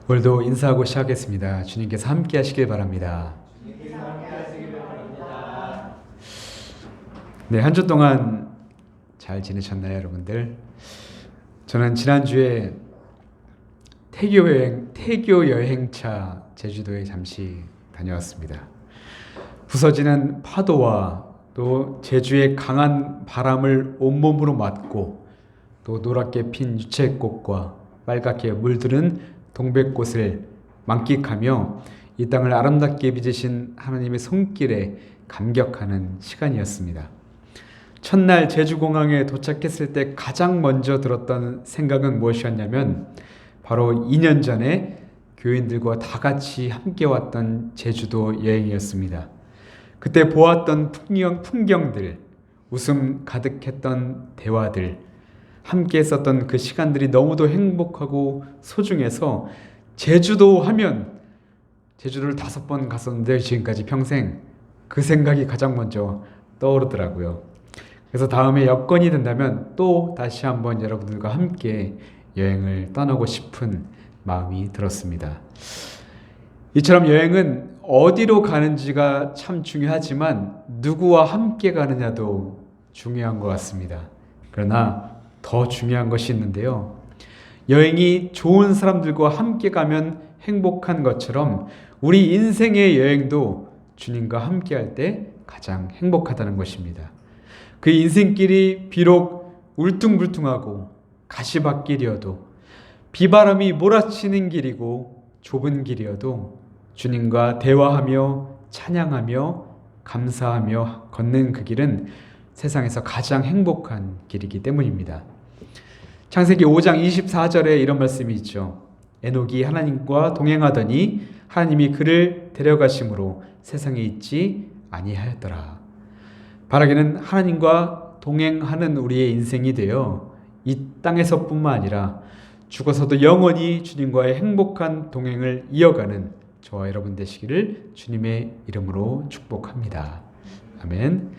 오늘도 인사하고 시작하겠습니다. 주님께서 함께 하시길 바랍니다. 네, 한 주 동안 잘 지내셨나요, 여러분들? 저는 지난주에 태교 여행차 제주도에 잠시 다녀왔습니다. 부서지는 파도와 또 제주의 강한 바람을 온몸으로 맞고 또 노랗게 핀 유채꽃과 빨갛게 물드는 동백꽃을 만끽하며 이 땅을 아름답게 빚으신 하나님의 손길에 감격하는 시간이었습니다. 첫날 제주공항에 도착했을 때 가장 먼저 들었던 생각은 무엇이었냐면 바로 2년 전에 교인들과 다 같이 함께 왔던 제주도 여행이었습니다. 그때 보았던 풍경들, 웃음 가득했던 대화들, 함께 했었던 그 시간들이 너무도 행복하고 소중해서 제주도 하면 제주도를 5번 갔었는데 지금까지 평생 그 생각이 가장 먼저 떠오르더라고요. 그래서 다음에 여건이 된다면 또 다시 한번 여러분들과 함께 여행을 떠나고 싶은 마음이 들었습니다. 이처럼 여행은 어디로 가는지가 참 중요하지만 누구와 함께 가느냐도 중요한 것 같습니다. 그러나 더 중요한 것이 있는데요. 여행이 좋은 사람들과 함께 가면 행복한 것처럼 우리 인생의 여행도 주님과 함께 할 때 가장 행복하다는 것입니다. 그 인생길이 비록 울퉁불퉁하고 가시밭길이어도 비바람이 몰아치는 길이고 좁은 길이어도 주님과 대화하며 찬양하며 감사하며 걷는 그 길은 세상에서 가장 행복한 길이기 때문입니다. 창세기 5장 24절에 이런 말씀이 있죠. 에녹이 하나님과 동행하더니 하나님이 그를 데려가심으로 세상에 있지 아니하였더라. 바라기는 하나님과 동행하는 우리의 인생이 되어 이 땅에서뿐만 아니라 죽어서도 영원히 주님과의 행복한 동행을 이어가는 저와 여러분 되시기를 주님의 이름으로 축복합니다. 아멘.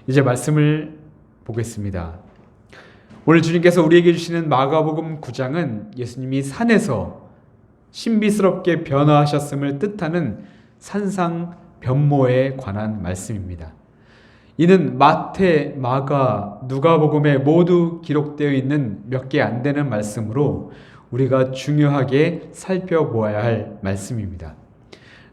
이제 말씀을 보겠습니다. 오늘 주님께서 우리에게 주시는 마가복음 9장은 예수님이 산에서 신비스럽게 변화하셨음을 뜻하는 산상 변모에 관한 말씀입니다. 이는 마태, 마가, 누가복음에 모두 기록되어 있는 몇 개 안 되는 말씀으로 우리가 중요하게 살펴보아야 할 말씀입니다.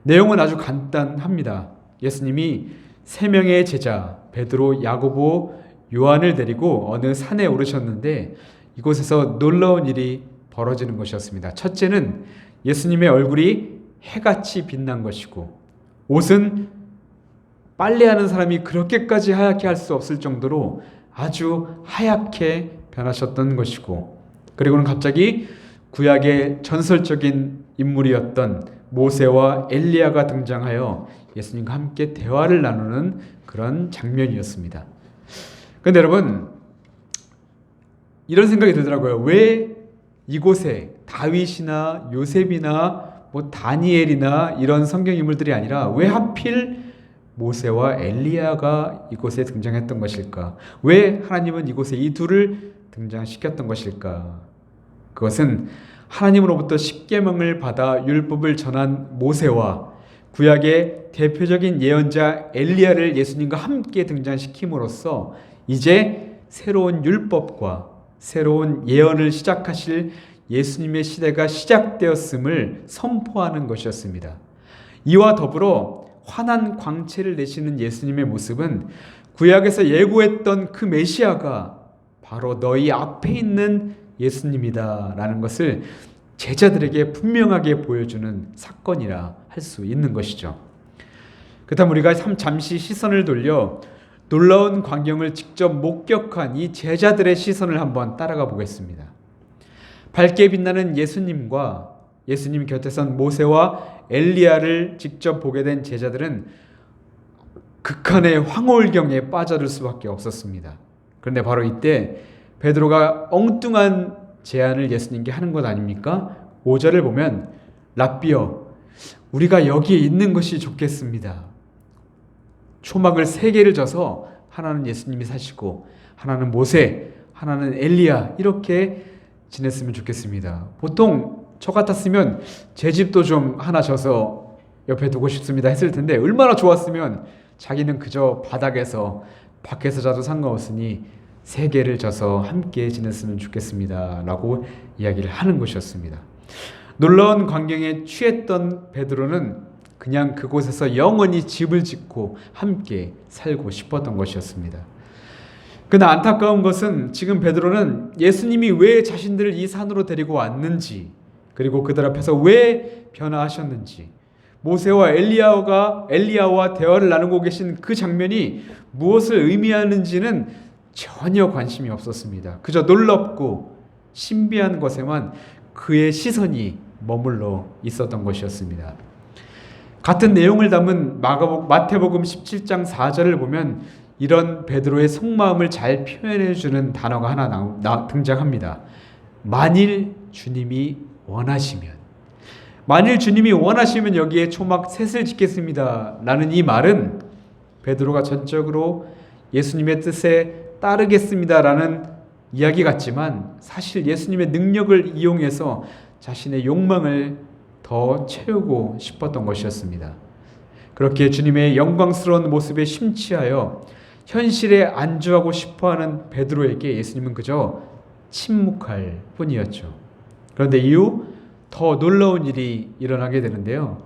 내용은 아주 간단합니다. 예수님이 3명의 제자 베드로, 야고보, 요한을 데리고 어느 산에 오르셨는데 이곳에서 놀라운 일이 벌어지는 것이었습니다. 첫째는 예수님의 얼굴이 해같이 빛난 것이고 옷은 빨래하는 사람이 그렇게까지 하얗게 할 수 없을 정도로 아주 하얗게 변하셨던 것이고, 그리고는 갑자기 구약의 전설적인 인물이었던 모세와 엘리야가 등장하여 예수님과 함께 대화를 나누는 그런 장면이었습니다. 그런데 여러분, 이런 생각이 들더라고요. 왜 이곳에 다윗이나 요셉이나 다니엘이나 이런 성경 인물들이 아니라 왜 하필 모세와 엘리야가 이곳에 등장했던 것일까? 왜 하나님은 이곳에 이 둘을 등장시켰던 것일까? 그것은 하나님으로부터 십계명을 받아 율법을 전한 모세와 구약의 대표적인 예언자 엘리야를 예수님과 함께 등장시킴으로써 이제 새로운 율법과 새로운 예언을 시작하실 예수님의 시대가 시작되었음을 선포하는 것이었습니다. 이와 더불어 환한 광채를 내시는 예수님의 모습은 구약에서 예고했던 그 메시아가 바로 너희 앞에 있는 예수님이다 라는 것을 제자들에게 분명하게 보여주는 사건이라 할 수 있는 것이죠. 그렇다면 우리가 잠시 시선을 돌려 놀라운 광경을 직접 목격한 이 제자들의 시선을 한번 따라가 보겠습니다. 밝게 빛나는 예수님과 예수님 곁에 선 모세와 엘리야를 직접 보게 된 제자들은 극한의 황홀경에 빠져들 수밖에 없었습니다. 그런데 바로 이때 베드로가 엉뚱한 제안을 예수님께 하는 것 아닙니까? 5절을 보면 랍비여, 우리가 여기에 있는 것이 좋겠습니다. 초막을 3개를 져서 하나는 예수님이 사시고 하나는 모세, 하나는 엘리야 이렇게 지냈으면 좋겠습니다. 보통 저 같았으면 제 집도 좀 하나 져서 옆에 두고 싶습니다 했을 텐데, 얼마나 좋았으면 자기는 그저 바닥에서 밖에서 자도 상관없으니 세 개를 져서 함께 지냈으면 좋겠습니다 라고 이야기를 하는 것이었습니다. 놀라운 광경에 취했던 베드로는 그냥 그곳에서 영원히 집을 짓고 함께 살고 싶었던 것이었습니다. 그러나 안타까운 것은 지금 베드로는 예수님이 왜 자신들을 이 산으로 데리고 왔는지, 그리고 그들 앞에서 왜 변화하셨는지, 모세와 엘리야와 대화를 나누고 계신 그 장면이 무엇을 의미하는지는 전혀 관심이 없었습니다. 그저 놀랍고 신비한 것에만 그의 시선이 머물러 있었던 것이었습니다. 같은 내용을 담은 마태복음 17장 4절을 보면 이런 베드로의 속마음을 잘 표현해 주는 단어가 하나 등장합니다. 만일 주님이 원하시면. 만일 주님이 원하시면 여기에 초막 셋을 짓겠습니다 라는 이 말은 베드로가 전적으로 예수님의 뜻에 따르겠습니다 라는 이야기 같지만, 사실 예수님의 능력을 이용해서 자신의 욕망을 더 채우고 싶었던 것이었습니다. 그렇게 주님의 영광스러운 모습에 심취하여 현실에 안주하고 싶어하는 베드로에게 예수님은 그저 침묵할 뿐이었죠. 그런데 이후 더 놀라운 일이 일어나게 되는데요.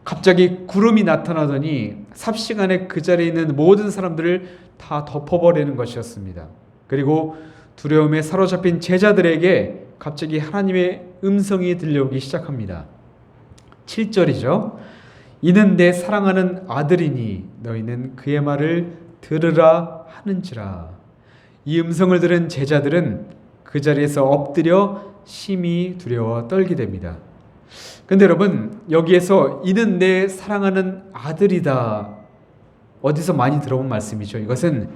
갑자기 구름이 나타나더니 삽시간에 그 자리에 있는 모든 사람들을 다 덮어버리는 것이었습니다. 그리고 두려움에 사로잡힌 제자들에게 갑자기 하나님의 음성이 들려오기 시작합니다. 7절이죠. 이는 내 사랑하는 아들이니 너희는 그의 말을 들으라 하는지라. 이 음성을 들은 제자들은 그 자리에서 엎드려 심히 두려워 떨게 됩니다. 근데 여러분, 여기에서 이는 내 사랑하는 아들이다, 어디서 많이 들어본 말씀이죠. 이것은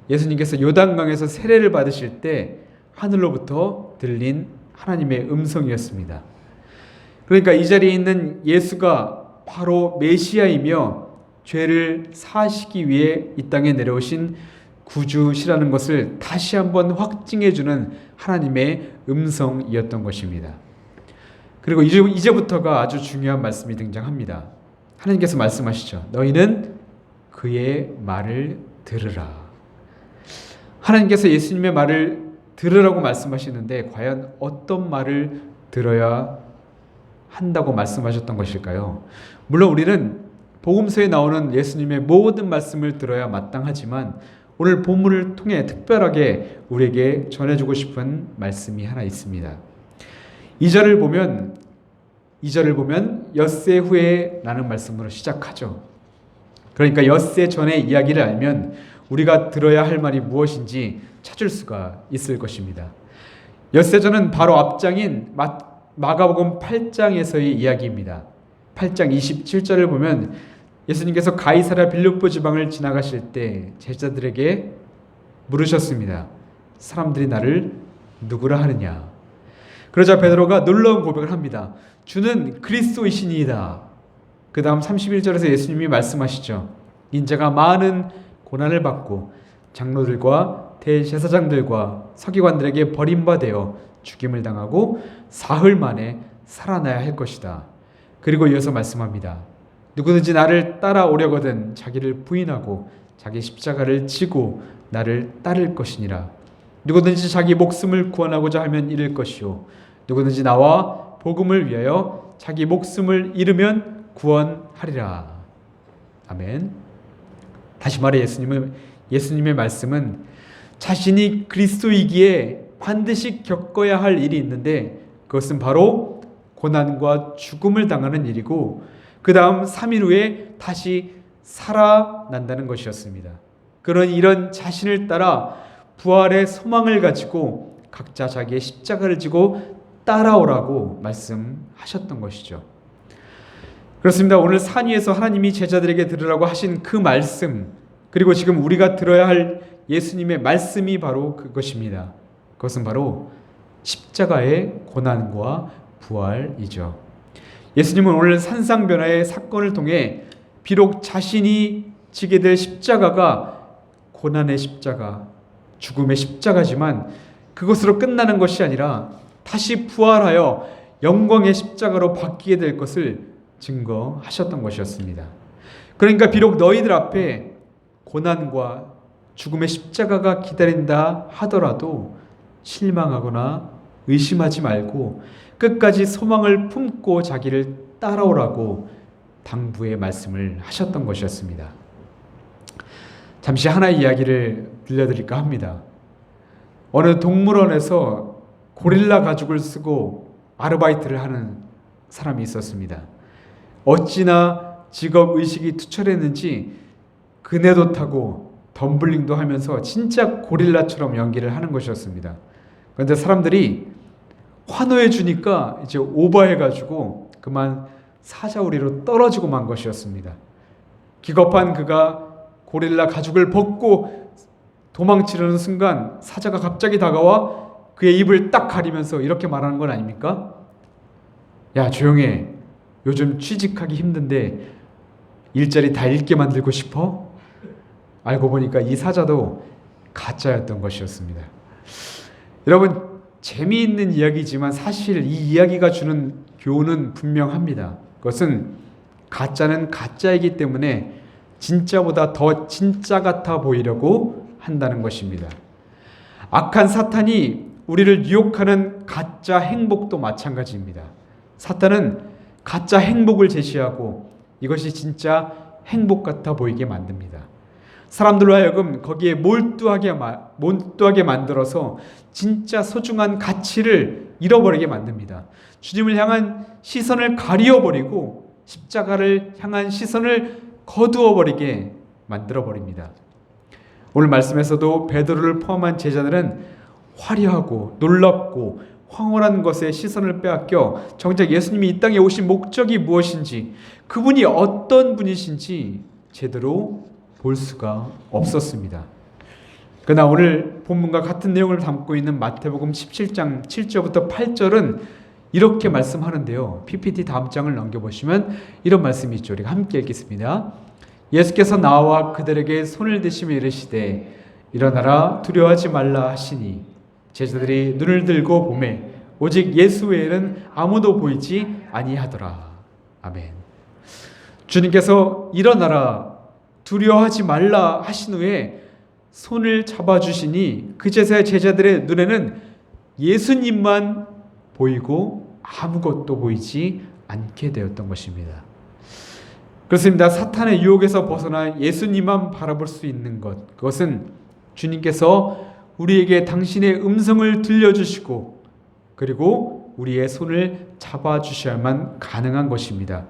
예수님께서 요단강에서 세례를 받으실 때 하늘로부터 들린 하나님의 음성이었습니다. 그러니까 이 자리에 있는 예수가 바로 메시아이며 죄를 사하시기 위해 이 땅에 내려오신 구주시라는 것을 다시 한번 확증해 주는 하나님의 음성이었던 것입니다. 그리고 이제부터가 아주 중요한 말씀이 등장합니다. 하나님께서 말씀하시죠. 너희는 그의 말을 들으라. 하나님께서 예수님의 말을 들으라고 말씀하시는데 과연 어떤 말을 들어야 한다고 말씀하셨던 것일까요? 물론 우리는 복음서에 나오는 예수님의 모든 말씀을 들어야 마땅하지만 오늘 본문을 통해 특별하게 우리에게 전해주고 싶은 말씀이 하나 있습니다. 2절을 보면 엿새 후에 라는 말씀으로 시작하죠. 그러니까 엿새 전의 이야기를 알면 우리가 들어야 할 말이 무엇인지 찾을 수가 있을 것입니다. 엿새 전은 바로 앞장인 마가복음 8장에서의 이야기입니다. 8장 27절을 보면 예수님께서 가이사랴 빌립보 지방을 지나가실 때 제자들에게 물으셨습니다. 사람들이 나를 누구라 하느냐? 그러자 베드로가 놀라운 고백을 합니다. 주는 그리스도이시니이다. 그 다음 31절에서 예수님이 말씀하시죠. 인자가 많은 고난을 받고 장로들과 대제사장들과 서기관들에게 버림받아 죽임을 당하고 사흘 만에 살아나야 할 것이다. 그리고 이어서 말씀합니다. 누구든지 나를 따라오려거든 자기를 부인하고 자기 십자가를 지고 나를 따를 것이니라. 누구든지 자기 목숨을 구원하고자 하면 잃을 것이요 누구든지 나와 복음을 위하여 자기 목숨을 잃으면 구원하리라. 아멘. 다시 말해 예수님의 말씀은 자신이 그리스도이기에 반드시 겪어야 할 일이 있는데 그것은 바로 고난과 죽음을 당하는 일이고 그 다음 3일 후에 다시 살아난다는 것이었습니다. 이런 자신을 따라 부활의 소망을 가지고 각자 자기의 십자가를 지고 따라오라고 말씀하셨던 것이죠. 그렇습니다. 오늘 산 위에서 하나님이 제자들에게 들으라고 하신 그 말씀, 그리고 지금 우리가 들어야 할 예수님의 말씀이 바로 그것입니다. 그것은 바로 십자가의 고난과 부활이죠. 예수님은 오늘 산상변화의 사건을 통해 비록 자신이 지게 될 십자가가 고난의 십자가, 죽음의 십자가지만 그것으로 끝나는 것이 아니라 다시 부활하여 영광의 십자가로 바뀌게 될 것을 증거하셨던 것이었습니다. 그러니까 비록 너희들 앞에 고난과 죽음의 십자가가 기다린다 하더라도 실망하거나 의심하지 말고 끝까지 소망을 품고 자기를 따라오라고 당부의 말씀을 하셨던 것이었습니다. 잠시 하나의 이야기를 들려드릴까 합니다. 어느 동물원에서 고릴라 가죽을 쓰고 아르바이트를 하는 사람이 있었습니다. 어찌나 직업의식이 투철했는지 그네도 타고 덤블링도 하면서 진짜 고릴라처럼 연기를 하는 것이었습니다. 그런데 사람들이 환호해 주니까 이제 오버해가지고 그만 사자우리로 떨어지고 만 것이었습니다. 기겁한 그가 고릴라 가죽을 벗고 도망치려는 순간 사자가 갑자기 다가와 그의 입을 딱 가리면서 이렇게 말하는 건 아닙니까? 야, 조용해. 요즘 취직하기 힘든데 일자리 다 잃게 만들고 싶어? 알고 보니까 이 사자도 가짜였던 것이었습니다. 여러분, 재미있는 이야기지만 사실 이 이야기가 주는 교훈은 분명합니다. 그것은 가짜는 가짜이기 때문에 진짜보다 더 진짜 같아 보이려고 한다는 것입니다. 악한 사탄이 우리를 유혹하는 가짜 행복도 마찬가지입니다. 사탄은 가짜 행복을 제시하고 이것이 진짜 행복 같아 보이게 만듭니다. 사람들로 하여금 거기에 몰두하게 만들어서 진짜 소중한 가치를 잃어버리게 만듭니다. 주님을 향한 시선을 가리어버리고 십자가를 향한 시선을 거두어버리게 만들어버립니다. 오늘 말씀에서도 베드로를 포함한 제자들은 화려하고 놀랍고 황홀한 것에 시선을 빼앗겨 정작 예수님이 이 땅에 오신 목적이 무엇인지, 그분이 어떤 분이신지 제대로 볼 수가 없었습니다. 그러나 오늘 본문과 같은 내용을 담고 있는 마태복음 17장 7절부터 8절은 이렇게 말씀하는데요. PPT 다음 장을 넘겨보시면 이런 말씀이 있죠. 우리가 함께 읽겠습니다. 예수께서 나와 그들에게 손을 대시며 이르시되 일어나라 두려워하지 말라 하시니 제자들이 눈을 들고 보매 오직 예수 외에는 아무도 보이지 아니하더라. 아멘. 주님께서 일어나라 두려워하지 말라 하신 후에 손을 잡아주시니 그 제자들의 눈에는 예수님만 보이고 아무것도 보이지 않게 되었던 것입니다. 그렇습니다. 사탄의 유혹에서 벗어나 예수님만 바라볼 수 있는 것, 그것은 주님께서 우리에게 당신의 음성을 들려주시고 그리고 우리의 손을 잡아주셔야만 가능한 것입니다.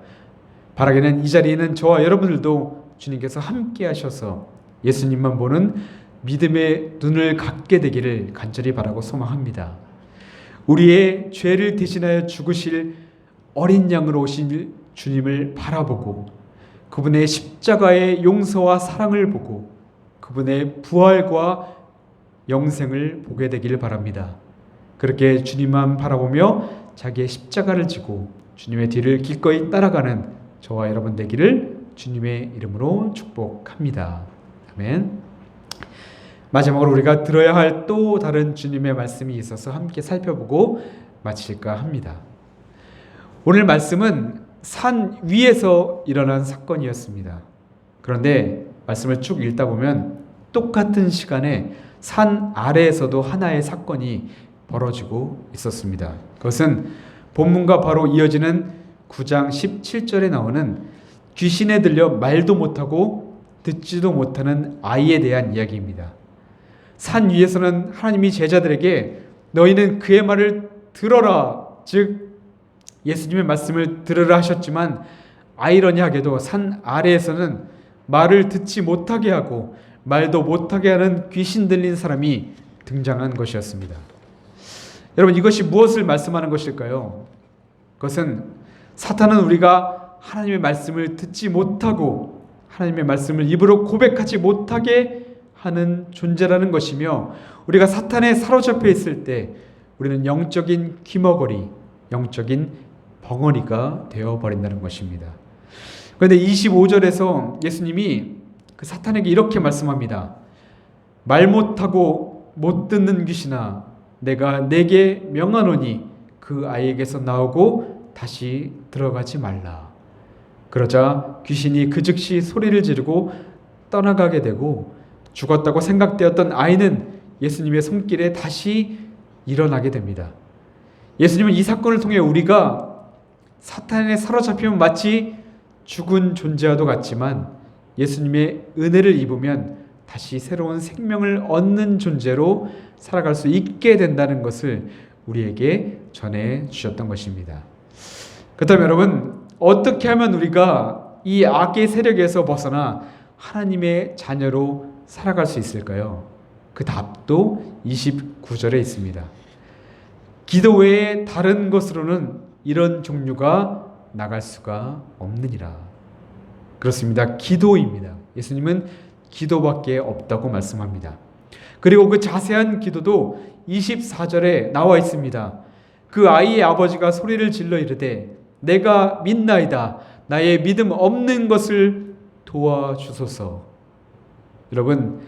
바라기는 이 자리에는 저와 여러분들도 주님께서 함께 하셔서 예수님만 보는 믿음의 눈을 갖게 되기를 간절히 바라고 소망합니다. 우리의 죄를 대신하여 죽으실 어린 양으로 오신 주님을 바라보고 그분의 십자가의 용서와 사랑을 보고 그분의 부활과 영생을 보게 되기를 바랍니다. 그렇게 주님만 바라보며 자기의 십자가를 지고 주님의 뒤를 기꺼이 따라가는 저와 여러분 되기를 주님의 이름으로 축복합니다. 아멘. 마지막으로 우리가 들어야 할 또 다른 주님의 말씀이 있어서 함께 살펴보고 마칠까 합니다. 오늘 말씀은 산 위에서 일어난 사건이었습니다. 그런데 말씀을 쭉 읽다 보면 똑같은 시간에 산 아래에서도 하나의 사건이 벌어지고 있었습니다. 그것은 본문과 바로 이어지는 9장 17절에 나오는 귀신에 들려 말도 못하고 듣지도 못하는 아이에 대한 이야기입니다. 산 위에서는 하나님이 제자들에게 너희는 그의 말을 들어라, 즉 예수님의 말씀을 들으라 하셨지만 아이러니하게도 산 아래에서는 말을 듣지 못하게 하고 말도 못하게 하는 귀신 들린 사람이 등장한 것이었습니다. 여러분, 이것이 무엇을 말씀하는 것일까요? 그것은 사탄은 우리가 하나님의 말씀을 듣지 못하고 하나님의 말씀을 입으로 고백하지 못하게 하는 존재라는 것이며, 우리가 사탄에 사로잡혀 있을 때 우리는 영적인 귀머거리, 영적인 벙어리가 되어버린다는 것입니다. 그런데 25절에서 예수님이 그 사탄에게 이렇게 말씀합니다. 말 못하고 못 듣는 귀신아, 내가 내게 명하노니 그 아이에게서 나오고 다시 들어가지 말라. 그러자 귀신이 그 즉시 소리를 지르고 떠나가게 되고 죽었다고 생각되었던 아이는 예수님의 손길에 다시 일어나게 됩니다. 예수님은 이 사건을 통해 우리가 사탄에 사로잡히면 마치 죽은 존재와도 같지만 예수님의 은혜를 입으면 다시 새로운 생명을 얻는 존재로 살아갈 수 있게 된다는 것을 우리에게 전해 주셨던 것입니다. 그렇다면 여러분, 어떻게 하면 우리가 이 악의 세력에서 벗어나 하나님의 자녀로 살아갈 수 있을까요? 그 답도 29절에 있습니다. 기도 외에 다른 것으로는 이런 종류가 나갈 수가 없느니라. 그렇습니다. 기도입니다. 예수님은 기도밖에 없다고 말씀합니다. 그리고 그 자세한 기도도 24절에 나와 있습니다. 그 아이의 아버지가 소리를 질러 이르되 내가 믿나이다. 나의 믿음 없는 것을 도와주소서. 여러분,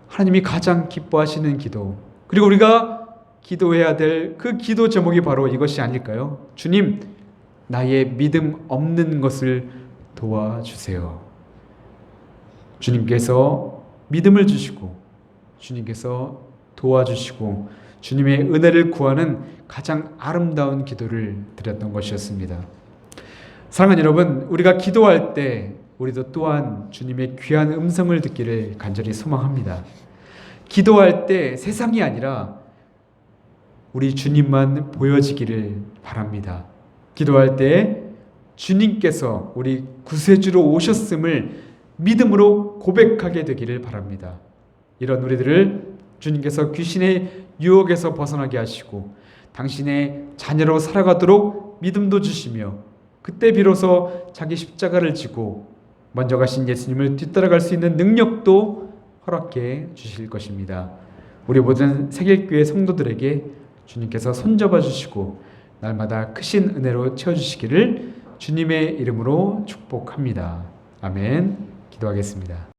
하나님이 가장 기뻐하시는 기도, 그리고 우리가 기도해야 될 그 기도 제목이 바로 이것이 아닐까요? 주님, 나의 믿음 없는 것을 도와주세요. 주님께서 믿음을 주시고 주님께서 도와주시고 주님의 은혜를 구하는 가장 아름다운 기도를 드렸던 것이었습니다. 사랑하는 여러분, 우리가 기도할 때 우리도 또한 주님의 귀한 음성을 듣기를 간절히 소망합니다. 기도할 때 세상이 아니라 우리 주님만 보여지기를 바랍니다. 기도할 때 주님께서 우리 구세주로 오셨음을 믿음으로 고백하게 되기를 바랍니다. 이런 우리들을 주님께서 귀신의 유혹에서 벗어나게 하시고 당신의 자녀로 살아가도록 믿음도 주시며 그때 비로소 자기 십자가를 지고 먼저 가신 예수님을 뒤따라갈 수 있는 능력도 허락해 주실 것입니다. 우리 모든 새길교회 성도들에게 주님께서 손잡아 주시고 날마다 크신 은혜로 채워주시기를 주님의 이름으로 축복합니다. 아멘. 기도하겠습니다.